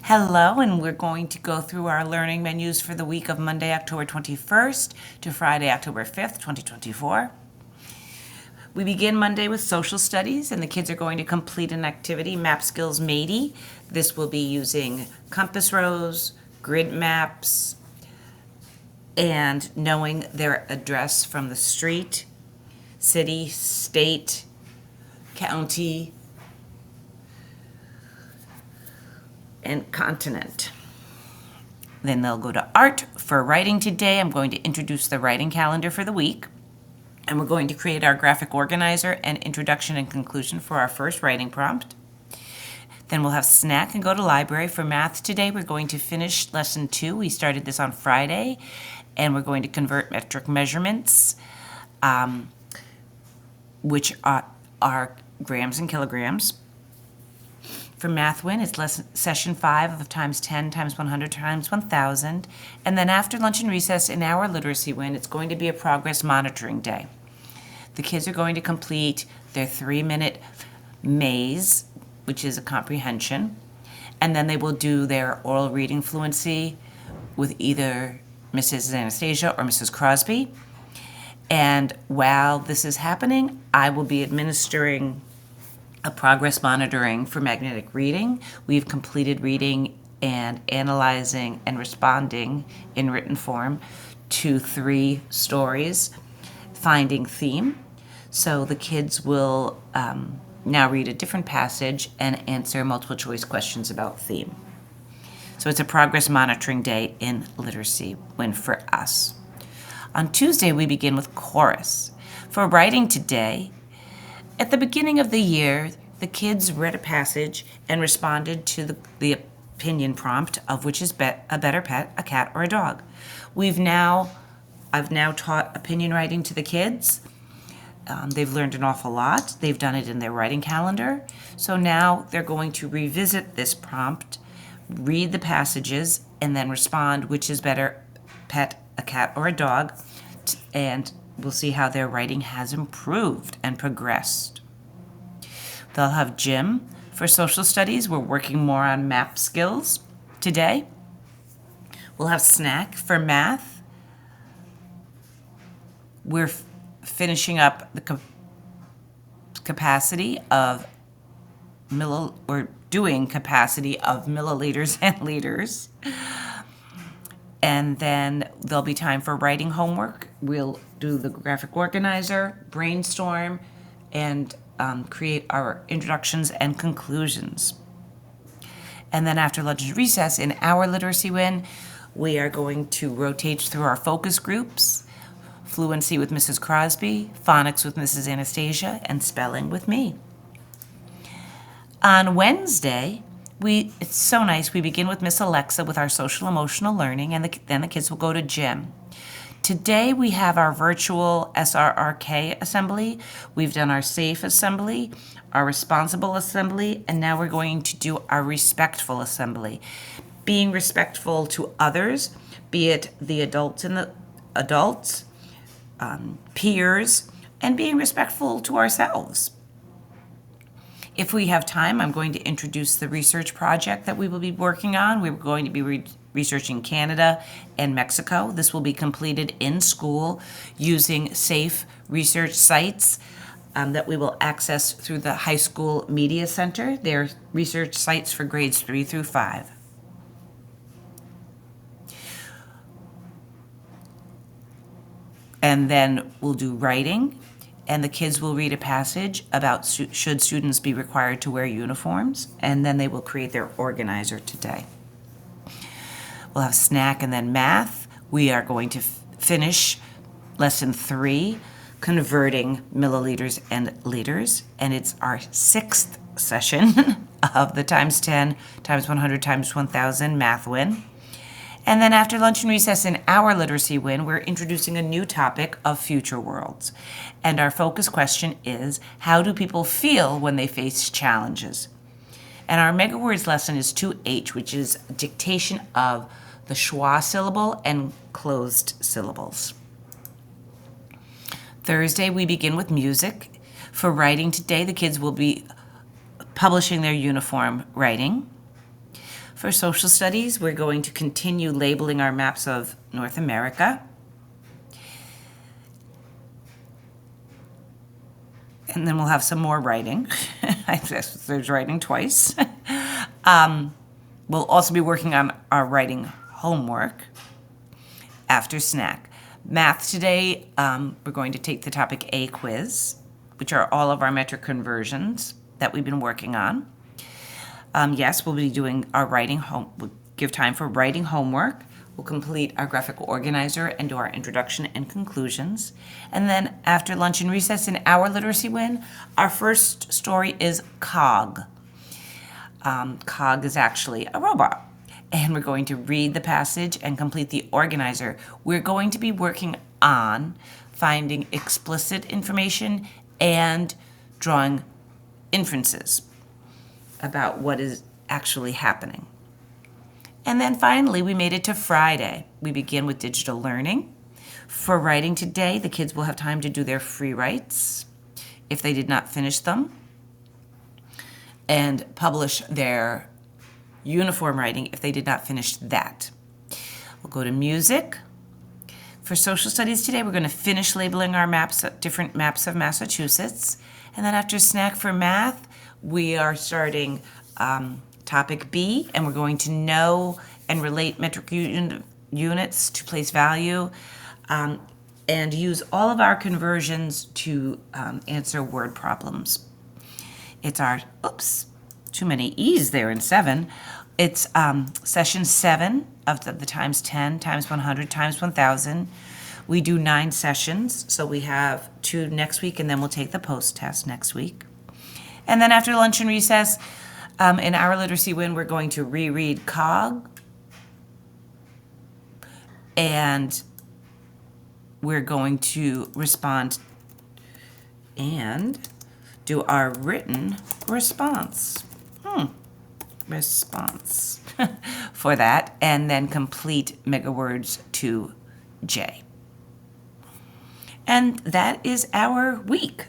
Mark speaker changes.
Speaker 1: Hello, and we're going to go through our learning menus for the week of Monday, October 21st to Friday, October 5th, 2024. We begin Monday with social studies, and the kids are going to complete an activity, Map Skills Matey. This will be using compass rose, grid maps, and knowing their address from the street, city, state, county, and continent. Then they'll go to art for writing today. I'm going to introduce the writing calendar for the week. And we're going to create our graphic organizer and introduction and conclusion for our first writing prompt. Then we'll have snack and go to library. For math today, we're going to finish lesson 2. We started this on Friday, and we're going to convert metric measurements, which are grams and kilograms. For Math Win, it's session 5 of times 10 times 100 times 1,000. And then after lunch and recess in our Literacy Win, it's going to be a progress monitoring day. The kids are going to complete their 3-minute maze, which is a comprehension. And then they will do their oral reading fluency with either Mrs. Anastasia or Mrs. Crosby. And while this is happening, I will be administering a progress monitoring for magnetic reading. We've completed reading and analyzing and responding in written form to 3 stories, finding theme. So the kids will now read a different passage and answer multiple choice questions about theme. So it's a progress monitoring day in Literacy Win for us. On Tuesday, we begin with chorus. For writing today, at the beginning of the year, the kids read a passage and responded to the opinion prompt of which is a better pet, a cat or a dog. I've now taught opinion writing to the kids. They've learned an awful lot. They've done it in their writing calendar. So now they're going to revisit this prompt, read the passages, and then respond which is better, pet, a cat or a dog, and we'll see how their writing has improved and progressed. They'll have gym for social studies. We're working more on map skills today. We'll have snack for math. We're finishing up the capacity of capacity of milliliters and liters. And then there'll be time for writing homework. We'll do the graphic organizer, brainstorm, and create our introductions and conclusions. And then after lunch and recess in our Literacy Win, we are going to rotate through our focus groups, fluency with Mrs. Crosby, phonics with Mrs. Anastasia, and spelling with me. On Wednesday, it's so nice. We begin with Miss Alexa with our social emotional learning, and then the kids will go to gym. Today we have our virtual SRRK assembly. We've done our safe assembly, our responsible assembly, and now we're going to do our respectful assembly. Being respectful to others, be it the adults and the adults, peers, and being respectful to ourselves. If we have time, I'm going to introduce the research project that we will be working on. We're going to be researching Canada and Mexico. This will be completed in school using safe research sites that we will access through the High School Media Center. They're research sites for grades 3 through 5. And then we'll do writing, and the kids will read a passage about should students be required to wear uniforms, and then they will create their organizer today. We'll have snack and then math. We are going to finish lesson 3, converting milliliters and liters, and it's our 6th session of the times 10 times 100 times 1,000 Math Win. And then after lunch and recess in our Literacy Win, we're introducing a new topic of future worlds. And our focus question is, how do people feel when they face challenges? And our Mega Words lesson is 2H, which is dictation of the schwa syllable and closed syllables. Thursday, we begin with music. For writing today, the kids will be publishing their uniform writing. For social studies, we're going to continue labeling our maps of North America. And then we'll have some more writing. I guess there's writing twice. We'll also be working on our writing homework after snack. Math today, we're going to take the topic A quiz, which are all of our metric conversions that we've been working on. Yes, we'll be doing our writing home. We'll give time for writing homework. We'll complete our graphical organizer and do our introduction and conclusions. And then after lunch and recess in our literacy win, our first story is Cog. Cog is actually a robot. And we're going to read the passage and complete the organizer. We're going to be working on finding explicit information and drawing inferences about what is actually happening. And then finally, we made it to Friday. We begin with digital learning. For writing today, the kids will have time to do their free writes if they did not finish them, and publish their uniform writing if they did not finish that. We'll go to music. For social studies today, we're going to finish labeling our maps, different maps of Massachusetts. And then after snack for math, we are starting topic B, and we're going to know and relate metric units to place value, and use all of our conversions to answer word problems. It's our, too many E's there in 7. It's session 7 of the times 10, times 100, times 1,000. We do 9 sessions, so we have 2 next week, and then we'll take the post-test next week. And then after lunch and recess, in our literacy win, we're going to reread Cog, and we're going to respond and do our written response. Response for that, and then complete MegaWords to J. And that is our week.